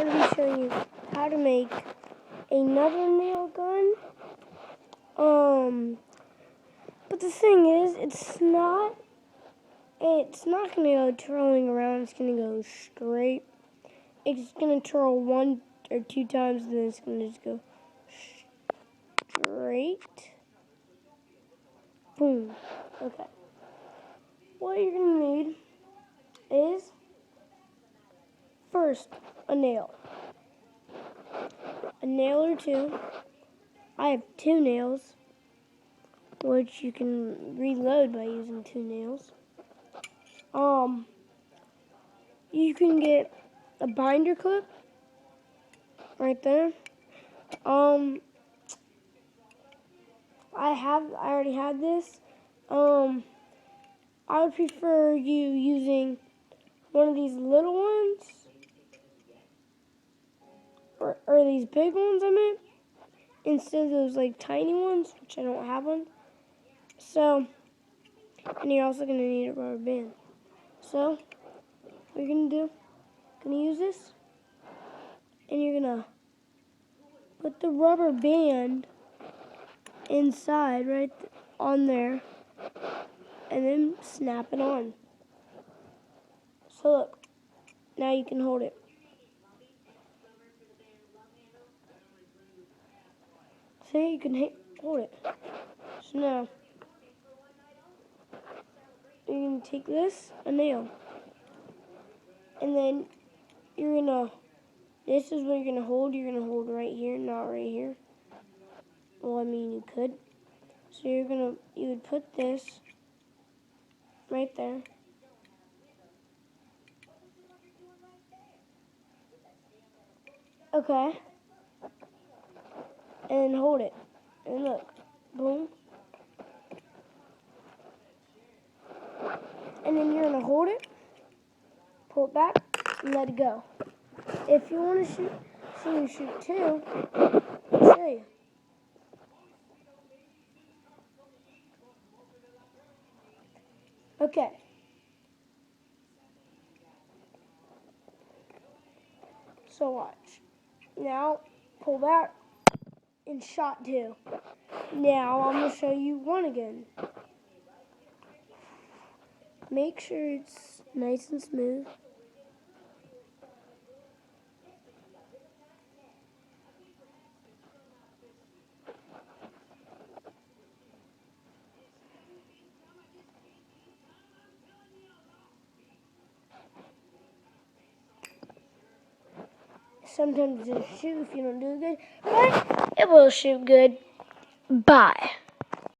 going to be showing you how to make another nail gun. But the thing is, it's not going to go twirling around. It's going to go straight. It's going to twirl 1 or 2 times, and then it's going to just go straight. Boom. Okay. What you're going to need is, first, a nail. A nail or 2. I have 2 nails, which you can reload by using 2 nails. You can get a binder clip right there. I already had this. I would prefer you using one of these little ones, or these big ones, I meant, instead of those like tiny ones, which I don't have one. So, and you're also going to need a rubber band. So, what you're going to do, use this, and you're going to put the rubber band inside, right on there, and then snap it on. So look, now you can hold it. See, you can hold it. So now, you're going to take this, a nail, and then you're going to, this is what you're going to hold. You're going to hold right here, not right here. Well, I mean, you could. So you would put this right there. Okay. And hold it. And look. Boom. And then you're going to hold it, pull it back, and let it go. If you want to see you shoot too, I'll show you. Okay. So watch. Now, pull back and shot 2. Now, I'm going to show you 1 again. Make sure it's nice and smooth. Sometimes it'll shoot if you don't do it good, but it will shoot good. Bye.